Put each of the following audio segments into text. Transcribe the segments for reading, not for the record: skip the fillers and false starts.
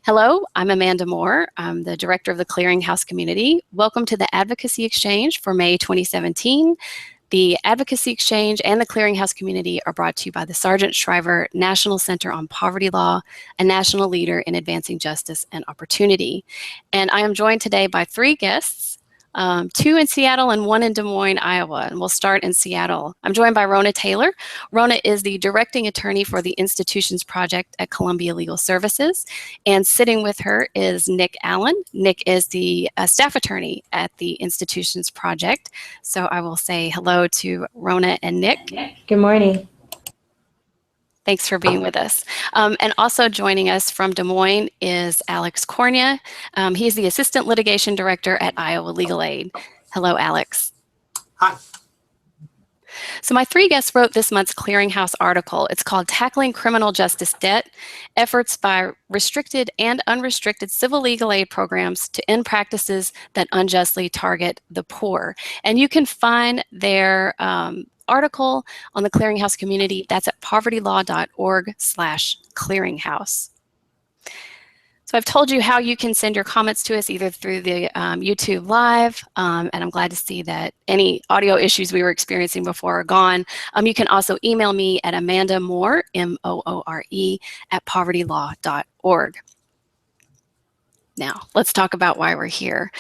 Hello, I'm Amanda Moore. I'm the director of the Clearinghouse Community. Welcome to the Advocacy Exchange for May 2017. The Advocacy Exchange and the Clearinghouse Community are brought to you by the Sargent Shriver National Center on Poverty Law, a national leader in advancing justice and opportunity. And I am joined today by three guests, two in Seattle and one in Des Moines, Iowa. And we'll start in Seattle. I'm joined by Rhona Taylor. Rhona is the directing attorney for the Institutions Project at Columbia Legal Services. And sitting with her is Nick Allen. Nick is the staff attorney at the Institutions Project. So I will say hello to Rhona and Nick. Good morning. Thanks for being with us. And also joining us from Des Moines is Alex Kornya. He's the Assistant Litigation Director at Iowa Legal Aid. Hello, Alex. Hi. So my three guests wrote this month's Clearinghouse article. It's called Tackling Criminal Justice Debt, Efforts by Restricted and Unrestricted Civil Legal Aid Programs to End Practices that Unjustly Target the Poor. And you can find their article on the Clearinghouse Community. That's at povertylaw.org/clearinghouse. So I've told you how you can send your comments to us either through the YouTube Live, and I'm glad to see that any audio issues we were experiencing before are gone. You can also email me at amandamoore, M-O-O-R-E, at povertylaw.org. Now, let's talk about why we're here.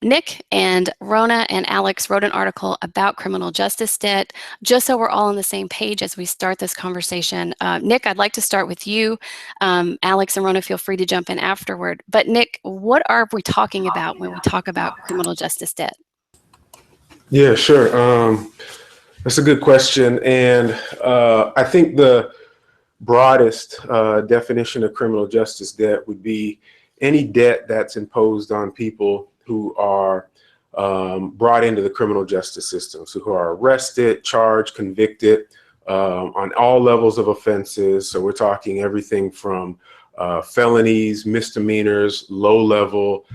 Nick and Rhona and Alex wrote an article about criminal justice debt, just so we're all on the same page as we start this conversation. Nick, I'd like to start with you. Alex and Rhona, feel free to jump in afterward. But Nick, what are we talking about when we talk about criminal justice debt? Yeah, sure. That's a good question. And I think the broadest definition of criminal justice debt would be any debt that's imposed on people who are brought into the criminal justice system, so who are arrested, charged, convicted on all levels of offenses. So we're talking everything from felonies, misdemeanors, low-level,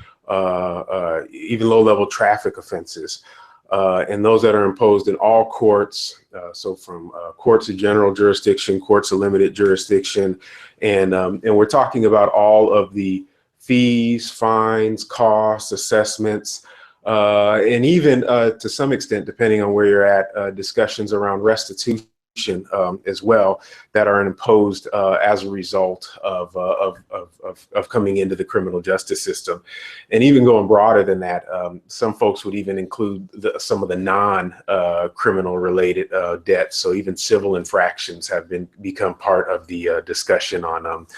even low-level traffic offenses. And those that are imposed in all courts, so from courts of general jurisdiction, courts of limited jurisdiction, and we're talking about all of the fees, fines, costs, assessments, and even to some extent, depending on where you're at, discussions around restitution as well that are imposed as a result of coming into the criminal justice system. And even going broader than that, some folks would even include some of the non-criminal related debts. So even civil infractions have become part of the discussion on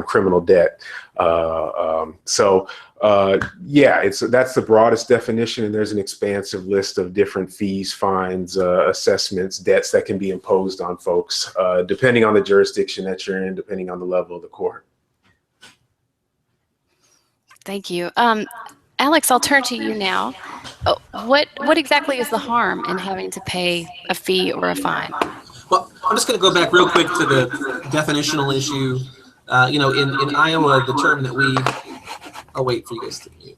criminal debt. Yeah, that's the broadest definition, and there's an expansive list of different fees, fines, assessments, debts that can be imposed on folks, depending on the jurisdiction that you're in, depending on the level of the court. Thank you. Alex, I'll turn to you now. What exactly is the harm in having to pay a fee or a fine? Well, I'm just going to go back real quick to the definitional issue. In Iowa, the term that we, I'll wait for you guys to mute.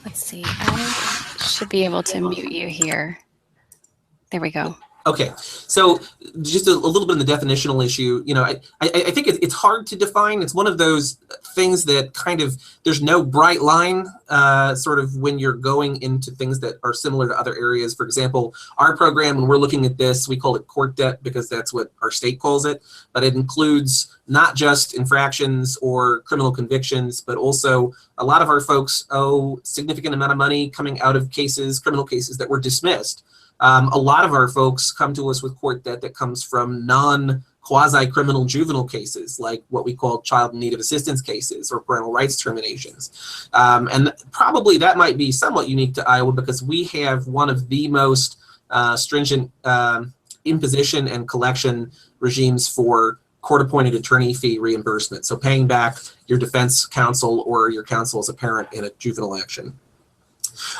Let's see, I should be able to mute you here. There we go. Okay, so just a little bit in the definitional issue, I think it's hard to define. It's one of those things that kind of, there's no bright line sort of when you're going into things that are similar to other areas. For example, our program, when we're looking at this, we call it court debt because that's what our state calls it, but it includes not just infractions or criminal convictions, but also a lot of our folks owe significant amount of money coming out of cases, criminal cases that were dismissed. A lot of our folks come to us with court debt that comes from non-quasi-criminal juvenile cases, like what we call child in need of assistance cases or parental rights terminations. And probably that might be somewhat unique to Iowa because we have one of the most stringent imposition and collection regimes for court-appointed attorney fee reimbursement. So paying back your defense counsel or your counsel as a parent in a juvenile action.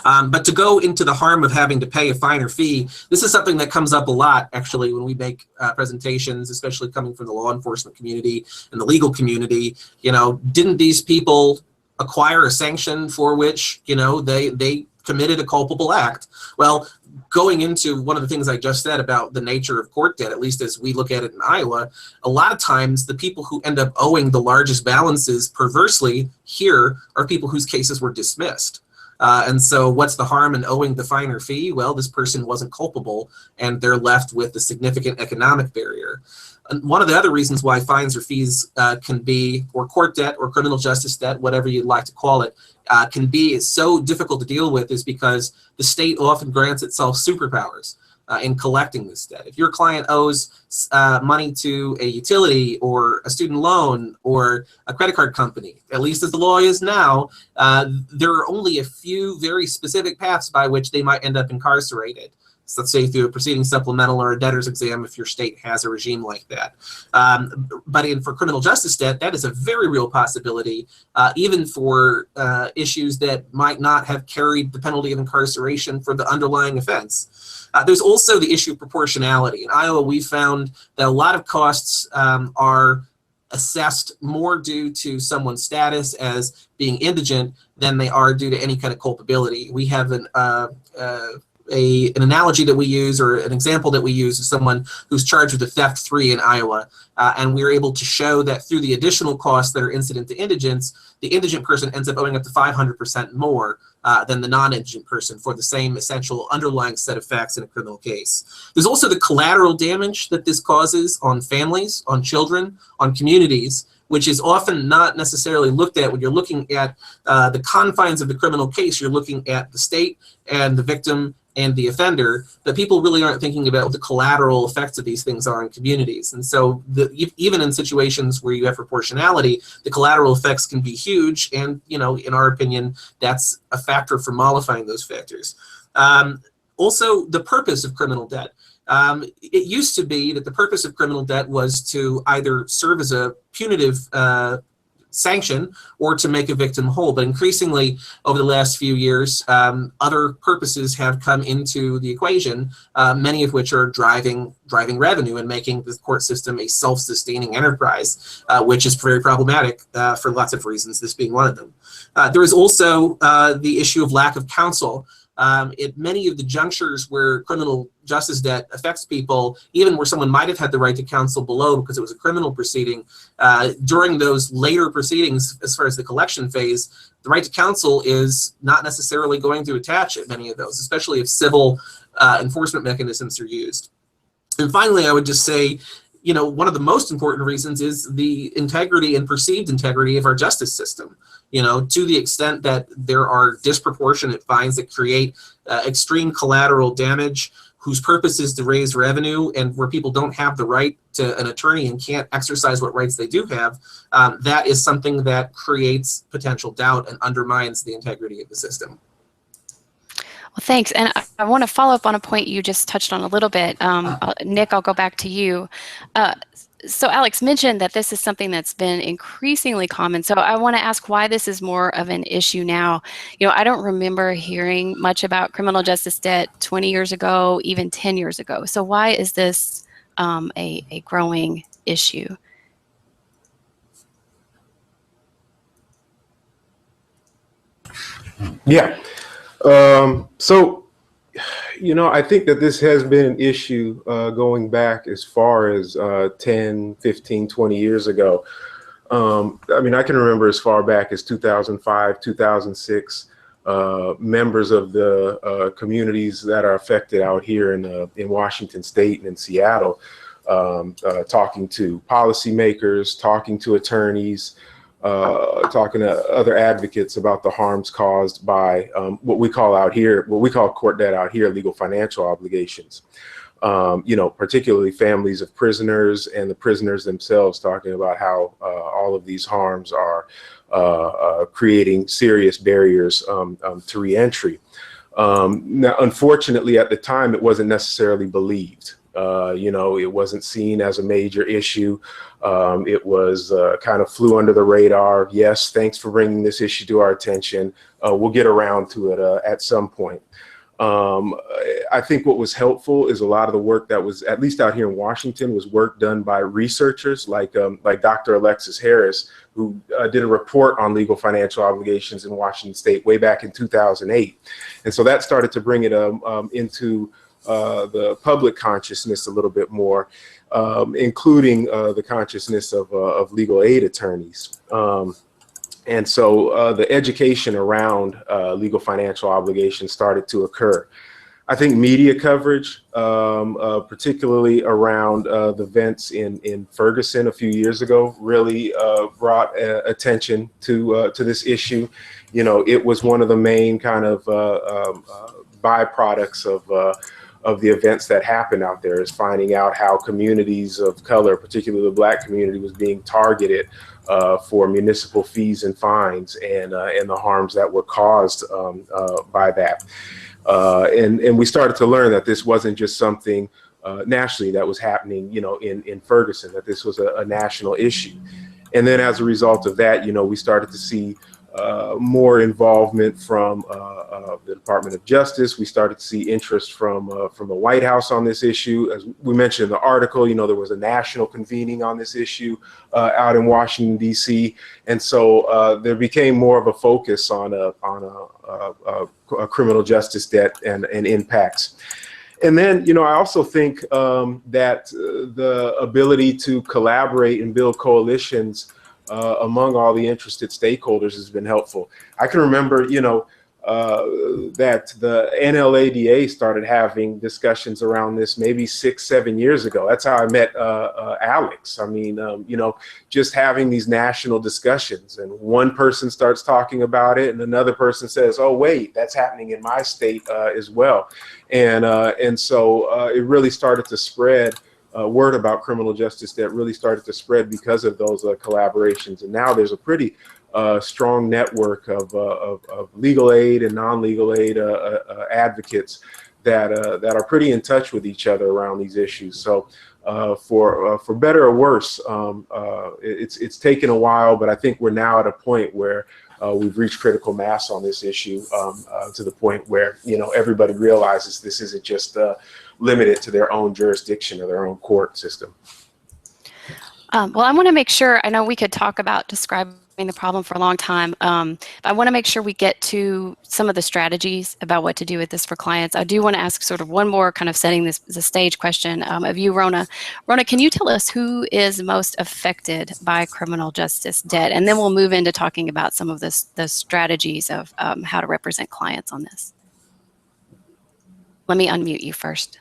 But to go into the harm of having to pay a fine or fee, this is something that comes up a lot, actually, when we make presentations, especially coming from the law enforcement community and the legal community. Didn't these people acquire a sanction for which, they committed a culpable act. Well, going into one of the things I just said about the nature of court debt, at least as we look at it in Iowa, a lot of times the people who end up owing the largest balances perversely here are people whose cases were dismissed. And so what's the harm in owing the finer fee? Well, this person wasn't culpable and they're left with a significant economic barrier. And one of the other reasons why fines or fees can be, or court debt or criminal justice debt, whatever you'd like to call it, can be so difficult to deal with is because the state often grants itself superpowers in collecting this debt. If your client owes money to a utility or a student loan or a credit card company, at least as the law is now, there are only a few very specific paths by which they might end up incarcerated. So let's say through a proceeding supplemental or a debtor's exam if your state has a regime like that. But for criminal justice debt, that is a very real possibility, even for issues that might not have carried the penalty of incarceration for the underlying offense. There's also the issue of proportionality. In Iowa, we found that a lot of costs are assessed more due to someone's status as being indigent than they are due to any kind of culpability. We have an analogy that we use, or an example that we use, of someone who's charged with a theft 3 in Iowa, and we're able to show that through the additional costs that are incident to indigence, the indigent person ends up owing up to 500% more than the non-indigent person for the same essential underlying set of facts in a criminal case. There's also the collateral damage that this causes on families, on children, on communities, which is often not necessarily looked at when you're looking at the confines of the criminal case. You're looking at the state and the victim and the offender, but people really aren't thinking about what the collateral effects of these things are in communities. And so even in situations where you have proportionality, the collateral effects can be huge, and in our opinion, that's a factor for mollifying those factors. Also, the purpose of criminal debt. It used to be that the purpose of criminal debt was to either serve as a punitive sanction or to make a victim whole. But increasingly over the last few years, other purposes have come into the equation, many of which are driving revenue and making the court system a self-sustaining enterprise, which is very problematic for lots of reasons, this being one of them. There is also the issue of lack of counsel. At many of the junctures where criminal justice debt affects people, even where someone might have had the right to counsel below because it was a criminal proceeding, during those later proceedings, as far as the collection phase, the right to counsel is not necessarily going to attach at many of those, especially if civil enforcement mechanisms are used. And finally, I would just say, one of the most important reasons is the integrity and perceived integrity of our justice system. To the extent that there are disproportionate fines that create extreme collateral damage, whose purpose is to raise revenue, and where people don't have the right to an attorney and can't exercise what rights they do have, that is something that creates potential doubt and undermines the integrity of the system. Well, thanks. And I want to follow up on a point you just touched on a little bit. Nick, I'll go back to you. So Alex mentioned that this is something that's been increasingly common. So I want to ask why this is more of an issue now. I don't remember hearing much about criminal justice debt 20 years ago, even 10 years ago. So why is this a growing issue? Yeah. So, I think that this has been an issue going back as far as 10, 15, 20 years ago. I can remember as far back as 2005, 2006, members of the communities that are affected out here in Washington State and in Seattle, talking to policymakers, talking to attorneys, talking to other advocates about the harms caused by what we call court debt out here, legal financial obligations. Particularly families of prisoners and the prisoners themselves, talking about how all of these harms are creating serious barriers to reentry. Now, unfortunately, at the time, it wasn't necessarily believed. It wasn't seen as a major issue. It was kind of flew under the radar. Yes, thanks for bringing this issue to our attention. We'll get around to it at some point. I think what was helpful is a lot of the work that was, at least out here in Washington, was work done by researchers like Dr. Alexis Harris, who did a report on legal financial obligations in Washington State way back in 2008. And so that started to bring it into the public consciousness a little bit more, including the consciousness of legal aid attorneys. And so the education around legal financial obligations started to occur. I think media coverage, particularly around the events in Ferguson a few years ago, really brought attention to this issue. You know, it was one of the main kind of byproducts of the events that happened out there, is finding out how communities of color, particularly the Black community, was being targeted for municipal fees and fines, and the harms that were caused by that. And we started to learn that this wasn't just something nationally that was happening, you know, in Ferguson, that this was a national issue. And then as a result of that, you know, we started to see more involvement from the Department of Justice. We started to see interest from the White House on this issue. As we mentioned in the article, you know, there was a national convening on this issue out in Washington, D.C. And so there became more of a focus on a criminal justice debt and impacts. And then, you know, I also think that the ability to collaborate and build coalitions among all the interested stakeholders has been helpful. I can remember, you know, that the NLADA started having discussions around this maybe 6-7 years ago. That's how I met Alex. I mean, you know, just having these national discussions, and one person starts talking about it and another person says, oh, wait, that's happening in my state as well. And so it really started to spread. Word about criminal justice that really started to spread because of those collaborations. And now there's a pretty strong network of legal aid and non-legal aid advocates that are pretty in touch with each other around these issues. So for better or worse, it's taken a while, but I think we're now at a point where we've reached critical mass on this issue, to the point where, you know, everybody realizes this isn't just limited to their own jurisdiction or their own court system. Well, I want to make sure, I know we could talk about describing the problem for a long time, but I want to make sure we get to some of the strategies about what to do with this for clients. I do want to ask sort of one more kind of setting this as a stage question of you, Rhona. Rhona, can you tell us who is most affected by criminal justice debt? And then we'll move into talking about some of the strategies of how to represent clients on this. Let me unmute you first,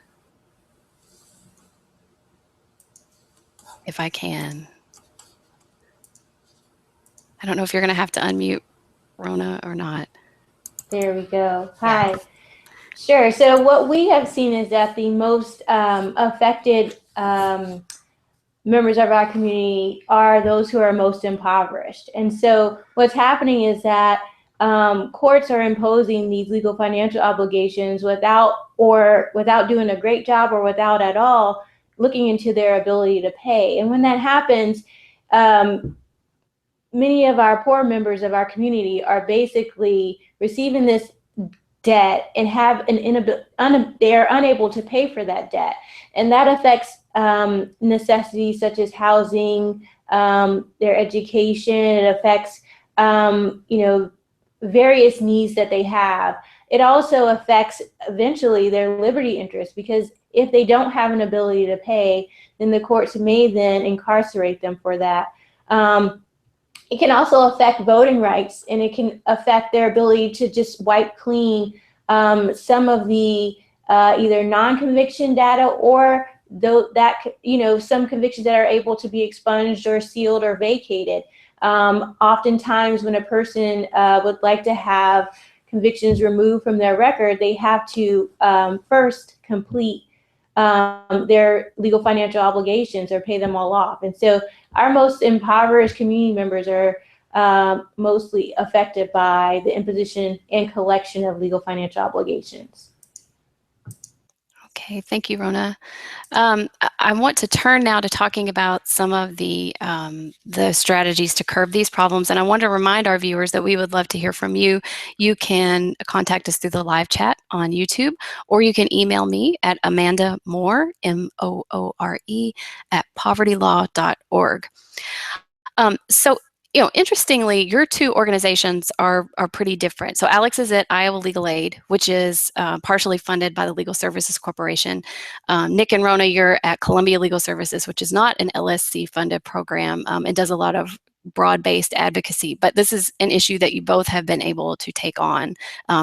if I can. I don't know if you're going to have to unmute Rhona or not. There we go. Hi. Yeah. Sure. So what we have seen is that the most affected members of our community are those who are most impoverished. And so what's happening is that courts are imposing these legal financial obligations without doing a great job, or without at all looking into their ability to pay. And when that happens, many of our poor members of our community are basically receiving this debt and have they are unable to pay for that debt. And that affects necessities such as housing, their education. It affects, you know, various needs that they have. It also affects eventually their liberty interest, because if they don't have an ability to pay, then the courts may then incarcerate them for that. It can also affect voting rights, and it can affect their ability to just wipe clean some of the either non-conviction data, or some convictions that are able to be expunged or sealed or vacated. Oftentimes when a person would like to have convictions removed from their record, they have to first complete their legal financial obligations or pay them all off. And so our most impoverished community members are mostly affected by the imposition and collection of legal financial obligations. Okay, thank you, Rhona. I want to turn now to talking about some of the strategies to curb these problems, and I want to remind our viewers that we would love to hear from you. You can contact us through the live chat on YouTube, or you can email me at amandamoore, M-O-O-R-E, at povertylaw.org. So, interestingly, your two organizations are pretty different. So Alex is at Iowa Legal Aid, which is partially funded by the Legal Services Corporation. Nick and Rhona, you're at Columbia Legal Services, which is not an LSC-funded program and does a lot of broad-based advocacy. But this is an issue that you both have been able to take on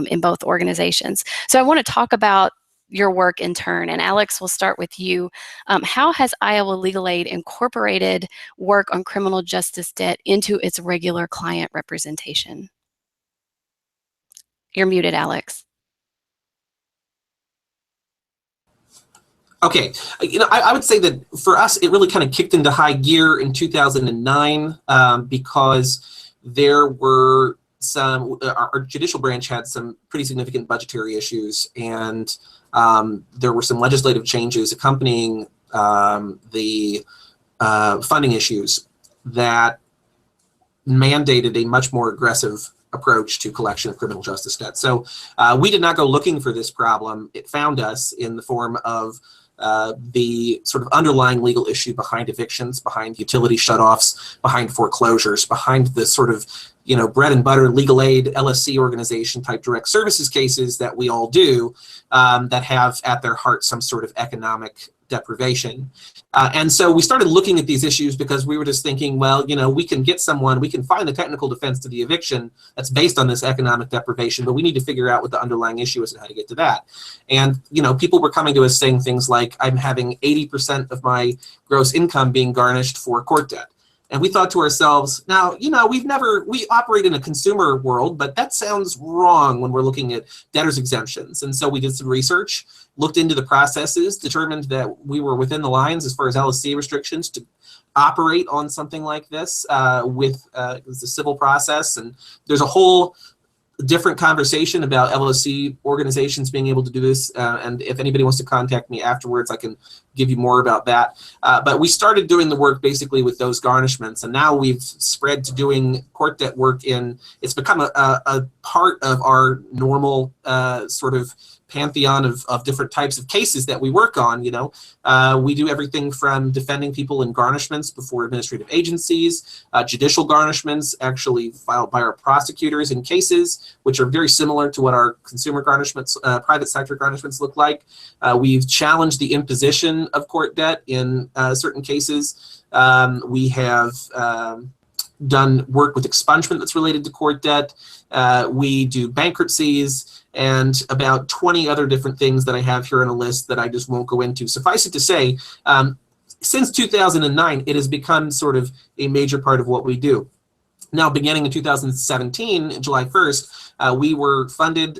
in both organizations. So I want to talk about your work in turn. And Alex, we'll start with you. How has Iowa Legal Aid incorporated work on criminal justice debt into its regular client representation? You're muted, Alex. Okay, I would say that for us, it really kind of kicked into high gear in 2009 because there were our judicial branch had some pretty significant budgetary issues, and there were some legislative changes accompanying the funding issues that mandated a much more aggressive approach to collection of criminal justice debt. So we did not go looking for this problem. It found us in the form of the sort of underlying legal issue behind evictions, behind utility shutoffs, behind foreclosures, behind the sort of bread and butter legal aid LSC organization type direct services cases that we all do that have at their heart some sort of economic deprivation. And so we started looking at these issues because we were just thinking, well, we can find the technical defense to the eviction that's based on this economic deprivation, but we need to figure out what the underlying issue is and how to get to that. And, people were coming to us saying things like, I'm having 80% of my gross income being garnished for court debt. And we thought to ourselves, now, we operate in a consumer world, but that sounds wrong when we're looking at debtors exemptions. And so we did some research, looked into the processes, determined that we were within the lines as far as LSC restrictions to operate on something like this with the civil process. And there's a whole different conversation about LSC organizations being able to do this. And if anybody wants to contact me afterwards, I can give you more about that. But we started doing the work basically with those garnishments, and now we've spread to doing court debt work it's become a part of our normal sort of pantheon of different types of cases that we work on. We do everything from defending people in garnishments before administrative agencies, judicial garnishments actually filed by our prosecutors in cases which are very similar to what our consumer garnishments, private sector garnishments look like. We've challenged the imposition of court debt in certain cases. We have done work with expungement that's related to court debt. We do bankruptcies and about 20 other different things that I have here on a list that I just won't go into. Suffice it to say, since 2009, it has become sort of a major part of what we do. Now, beginning in 2017, July 1st, we were funded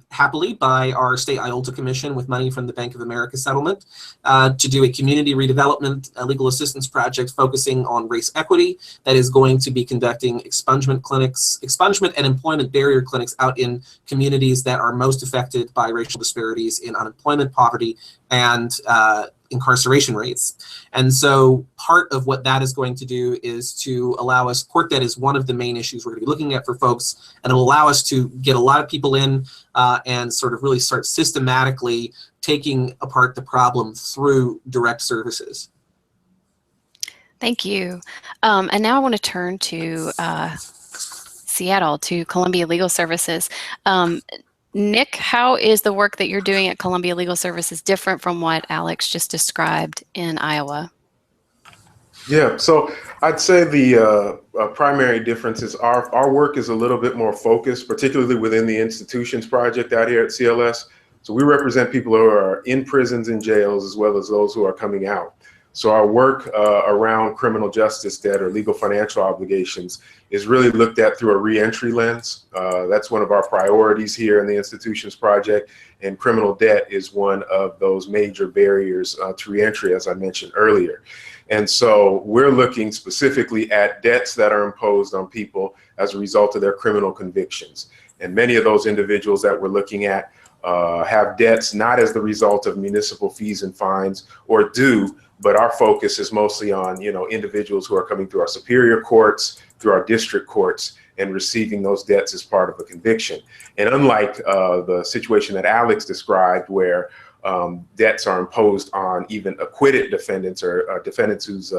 happily by our state IOLTA commission with money from the Bank of America settlement to do a community redevelopment legal assistance project focusing on race equity that is going to be conducting expungement and employment barrier clinics out in communities that are most affected by racial disparities in unemployment, poverty, and incarceration rates. And so part of what that is going to do is to allow us, court debt is one of the main issues we're going to be looking at for folks, and it'll allow us to get a lot of people in and sort of really start systematically taking apart the problem through direct services. Thank you. And now I want to turn to Seattle, to Columbia Legal Services. Nick, how is the work that you're doing at Columbia Legal Services different from what Alex just described in Iowa? Yeah, so I'd say the primary difference is our work is a little bit more focused, particularly within the institutions project out here at CLS. So we represent people who are in prisons and jails as well as those who are coming out. So our work around criminal justice debt or legal financial obligations is really looked at through a reentry lens. That's one of our priorities here in the Institutions Project, and criminal debt is one of those major barriers to reentry, as I mentioned earlier. And so we're looking specifically at debts that are imposed on people as a result of their criminal convictions. And many of those individuals that we're looking at have debts not as the result of municipal fees and fines or due, but our focus is mostly on, individuals who are coming through our superior courts, through our district courts, and receiving those debts as part of a conviction. And unlike the situation that Alex described, where debts are imposed on even acquitted defendants or defendants whose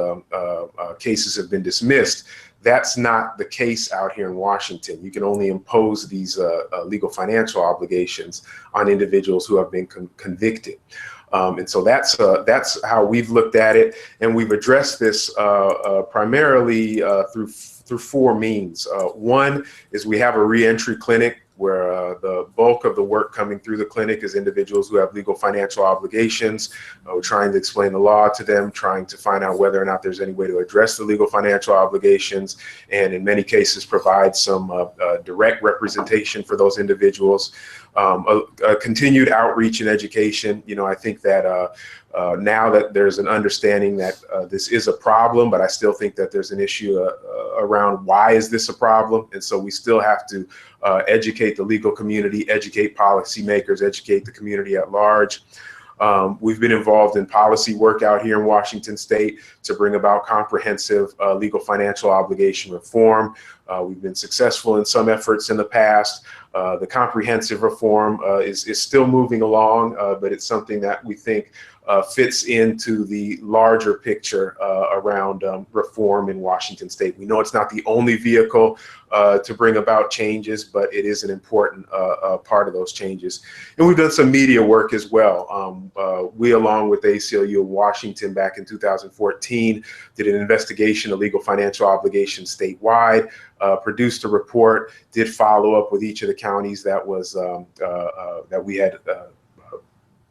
cases have been dismissed, that's not the case out here in Washington. You can only impose these legal financial obligations on individuals who have been convicted. And so that's how we've looked at it, and we've addressed this primarily through four means. One is we have a reentry clinic where the bulk of the work coming through the clinic is individuals who have legal financial obligations. We're trying to explain the law to them, trying to find out whether or not there's any way to address the legal financial obligations, and in many cases provide some direct representation for those individuals. A continued outreach and education. I think that now that there's an understanding that this is a problem, but I still think that there's an issue around why is this a problem, and so we still have to educate the legal community, educate policymakers, educate the community at large. We've been involved in policy work out here in Washington State to bring about comprehensive legal financial obligation reform. We've been successful in some efforts in the past. The comprehensive reform is still moving along, but it's something that we think fits into the larger picture around reform in Washington State. We know it's not the only vehicle to bring about changes, but it is an important part of those changes. And we've done some media work as well. We, along with the ACLU of Washington back in 2014, did an investigation of legal financial obligations statewide, produced a report, did follow up with each of the counties that was that we had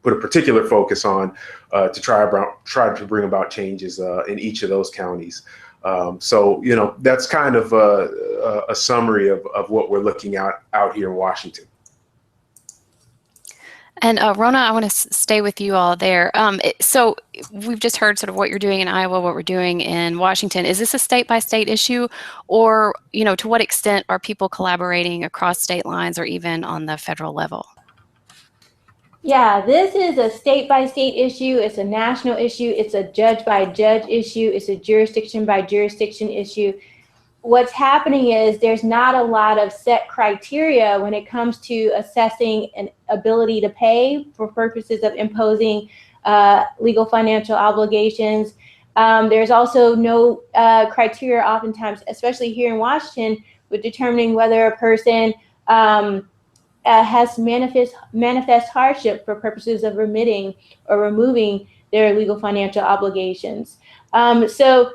put a particular focus on to try to bring about changes in each of those counties. So, that's kind of a summary of what we're looking at out here in Washington. And Rhona, I want to stay with you all there. So we've just heard sort of what you're doing in Iowa, what we're doing in Washington. Is this a state-by-state issue, or to what extent are people collaborating across state lines or even on the federal level? Yeah, this is a state-by-state issue. It's a national issue. It's a judge-by-judge issue. It's a jurisdiction-by-jurisdiction issue. What's happening is there's not a lot of set criteria when it comes to assessing an ability to pay for purposes of imposing legal financial obligations. There's also no criteria oftentimes, especially here in Washington, with determining whether a person has manifest hardship for purposes of remitting or removing their legal financial obligations. So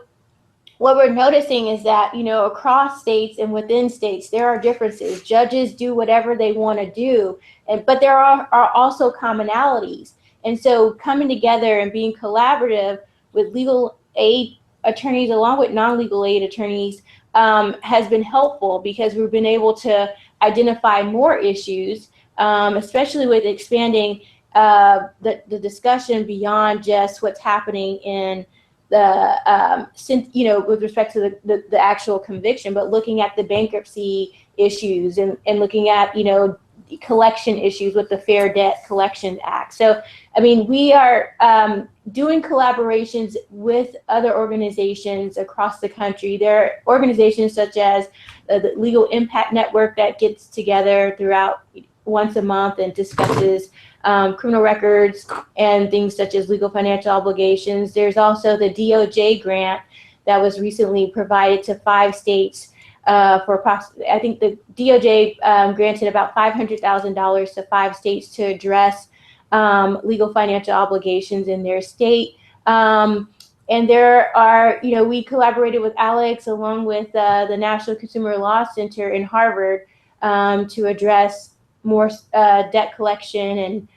what we're noticing is that, across states and within states, there are differences. Judges do whatever they want to do, but there are also commonalities. And so coming together and being collaborative with legal aid attorneys along with non-legal aid attorneys has been helpful, because we've been able to identify more issues, especially with expanding the discussion beyond just what's happening in the, with respect to the actual conviction, but looking at the bankruptcy issues and looking at, collection issues with the Fair Debt Collection Act. So, we are doing collaborations with other organizations across the country. There are organizations such as the Legal Impact Network that gets together throughout once a month and discusses criminal records and things such as legal financial obligations. There's also the DOJ grant that was recently provided to 5 states for, I think the DOJ granted about $500,000 to 5 states to address legal financial obligations in their state. And there are, we collaborated with Alex along with the National Consumer Law Center in Harvard to address more debt collection and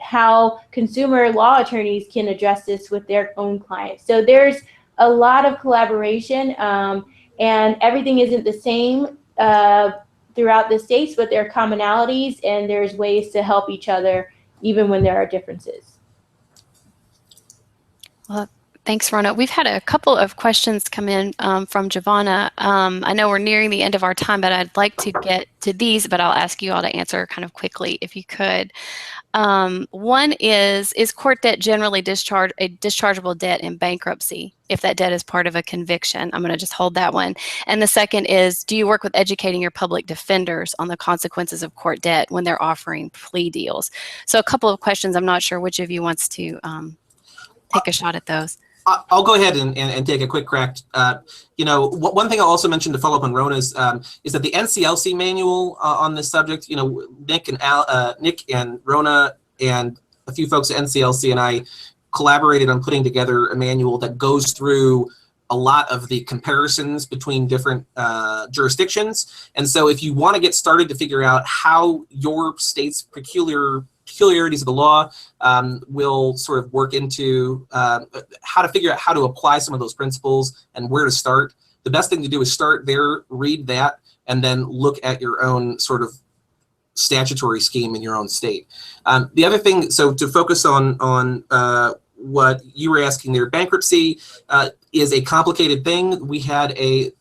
how consumer law attorneys can address this with their own clients. So there's a lot of collaboration, and everything isn't the same throughout the states, but there are commonalities and there's ways to help each other even when there are differences. Well, Thanks, Rhona. We've had a couple of questions come in from Giovanna. I know we're nearing the end of our time, but I'd like to get to these, but I'll ask you all to answer kind of quickly if you could. One is court debt generally a dischargeable debt in bankruptcy if that debt is part of a conviction? I'm going to just hold that one. And the second is, do you work with educating your public defenders on the consequences of court debt when they're offering plea deals? So a couple of questions. I'm not sure which of you wants to take a shot at those. I'll go ahead and take a quick crack. One thing I'll also mention to follow up on Rhona's is that the NCLC manual on this subject, Nick and Rhona and a few folks at NCLC and I collaborated on putting together a manual that goes through a lot of the comparisons between different jurisdictions. And so if you want to get started to figure out how your state's peculiarities of the law will sort of work into how to figure out how to apply some of those principles and where to start, the best thing to do is start there, read that, and then look at your own sort of statutory scheme in your own state. The other thing, so to focus on what you were asking there, bankruptcy is a complicated thing. We had there's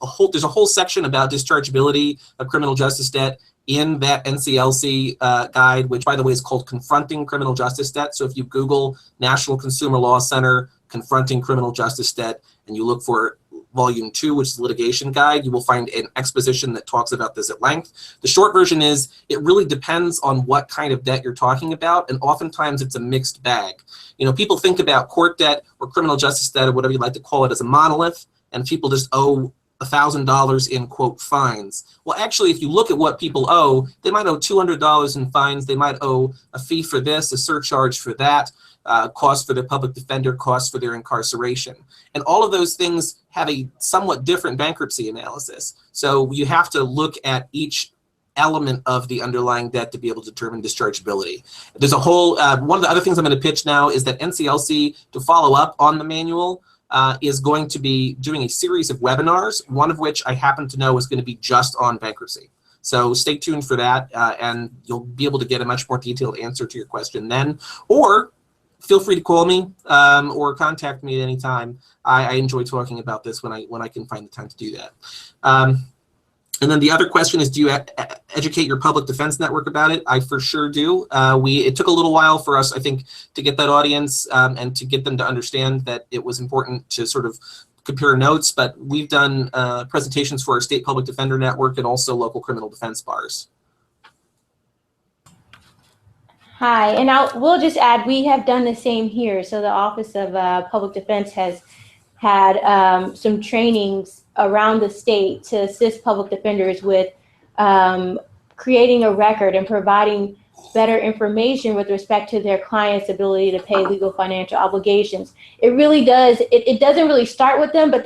a whole section about dischargeability of criminal justice debt in that NCLC guide, which by the way is called Confronting Criminal Justice Debt. So if you Google National Consumer Law Center, Confronting Criminal Justice Debt, and you look for Volume 2, which is litigation guide, you will find an exposition that talks about this at length. The short version is it really depends on what kind of debt you're talking about, and oftentimes it's a mixed bag. People think about court debt or criminal justice debt or whatever you like to call it as a monolith, and people just owe $1,000 in quote fines. Well, actually, if you look at what people owe, they might owe $200 in fines. They might owe a fee for this, a surcharge for that, cost for their public defender, cost for their incarceration. And all of those things have a somewhat different bankruptcy analysis. So you have to look at each element of the underlying debt to be able to determine dischargeability. There's a whole, one of the other things I'm going to pitch now is that NCLC, to follow up on the manual, is going to be doing a series of webinars, one of which I happen to know is going to be just on bankruptcy. So stay tuned for that, and you'll be able to get a much more detailed answer to your question then. Or feel free to call me or contact me at any time. I enjoy talking about this when I can find the time to do that. And then the other question is, do you educate your public defense network about it? I for sure do. It took a little while for us, I think, to get that audience and to get them to understand that it was important to sort of compare notes, but we've done presentations for our state public defender network and also local criminal defense bars. Hi, and we'll just add, we have done the same here. So the Office of Public Defense has had some trainings around the state to assist public defenders with creating a record and providing better information with respect to their clients' ability to pay legal financial obligations. It really does, it doesn't really start with them, but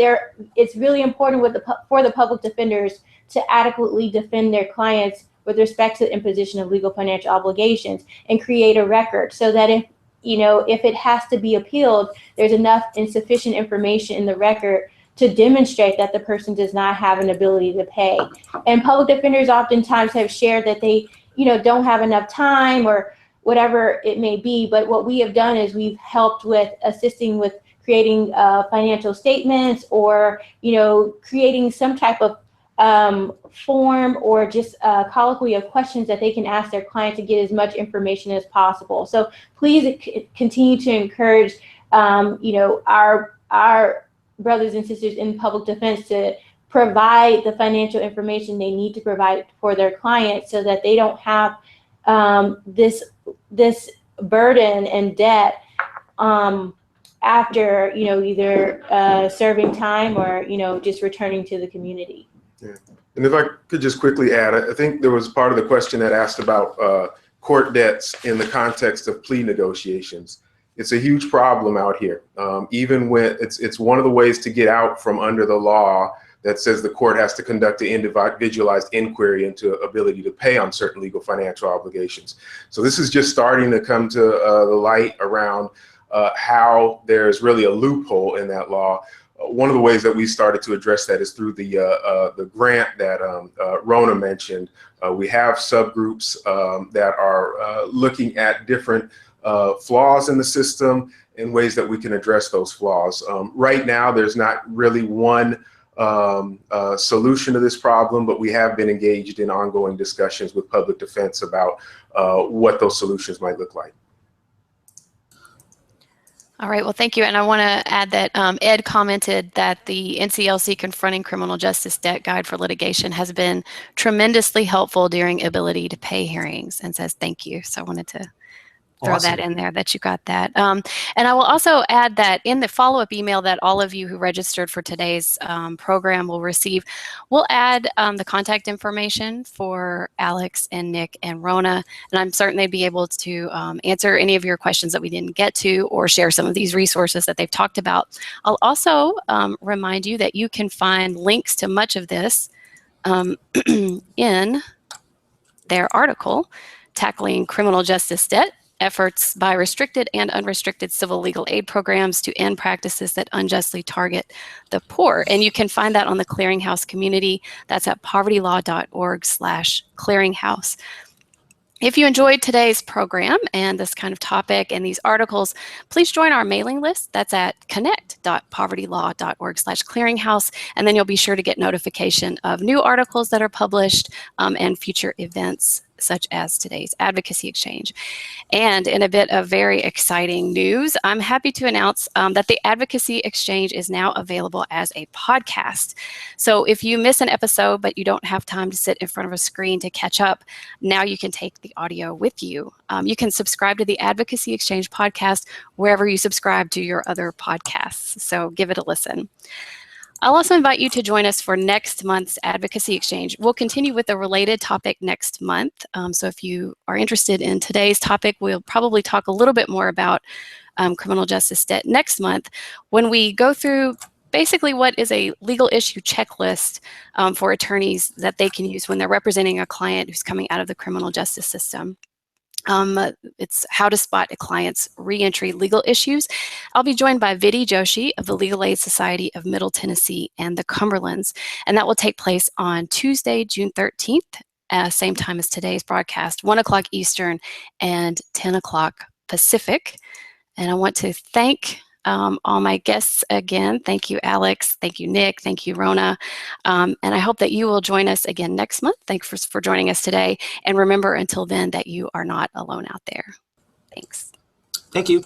it's really important for the public defenders to adequately defend their clients with respect to the imposition of legal financial obligations and create a record so that if it has to be appealed, there's enough and sufficient information in the record to demonstrate that the person does not have an ability to pay. And public defenders oftentimes have shared that they, don't have enough time or whatever it may be. But what we have done is we've helped with assisting with creating financial statements or, creating some type of form or just a colloquy of questions that they can ask their client to get as much information as possible. So please continue to encourage, our brothers and sisters in public defense to provide the financial information they need to provide for their clients so that they don't have this burden and debt after, either serving time or, just returning to the community. Yeah. And if I could just quickly add, I think there was part of the question that asked about court debts in the context of plea negotiations. It's a huge problem out here. Even when it's one of the ways to get out from under the law that says the court has to conduct an individualized inquiry into ability to pay on certain legal financial obligations. So this is just starting to come to the light around how there's really a loophole in that law. One of the ways that we started to address that is through the grant that Rhona mentioned. We have subgroups that are looking at different flaws in the system and ways that we can address those flaws. Right now, there's not really one solution to this problem, but we have been engaged in ongoing discussions with public defense about what those solutions might look like. All right, well, thank you. And I want to add that Ed commented that the NCLC Confronting Criminal Justice Debt Guide for Litigation has been tremendously helpful during ability to pay hearings, and says thank you. So I wanted to throw Awesome. that in there, that you got that. And I will also add that in the follow-up email that all of you who registered for today's program will receive, we'll add the contact information for Alex and Nick and Rhona, and I'm certain they'd be able to answer any of your questions that we didn't get to, or share some of these resources that they've talked about. I'll also remind you that you can find links to much of this in their article, Tackling Criminal Justice Debt: Efforts by Restricted and Unrestricted Civil Legal Aid Programs to End Practices that Unjustly Target the Poor. And you can find that on the Clearinghouse community. That's at povertylaw.org/clearinghouse. If you enjoyed today's program and this kind of topic and these articles, please join our mailing list. That's at connect.povertylaw.org/clearinghouse. And then you'll be sure to get notification of new articles that are published and future events such as today's Advocacy Exchange. And in a bit of very exciting news, I'm happy to announce that the Advocacy Exchange is now available as a podcast. So if you miss an episode, but you don't have time to sit in front of a screen to catch up, now you can take the audio with you. You can subscribe to the Advocacy Exchange podcast wherever you subscribe to your other podcasts. So give it a listen. I'll also invite you to join us for next month's Advocacy Exchange. We'll continue with a related topic next month. So if you are interested in today's topic, we'll probably talk a little bit more about criminal justice debt next month, when we go through basically what is a legal issue checklist for attorneys that they can use when they're representing a client who's coming out of the criminal justice system. It's how to spot a client's reentry legal issues. I'll be joined by Vidhi Joshi of the Legal Aid Society of Middle Tennessee and the Cumberlands, and that will take place on Tuesday, June 13th, same time as today's broadcast, 1 o'clock Eastern and 10 o'clock Pacific. And I want to thank all my guests again. Thank you, Alex. Thank you, Nick. Thank you, Rhona. And I hope that you will join us again next month. Thanks for joining us today. And remember, until then, that you are not alone out there. Thanks. Thank you.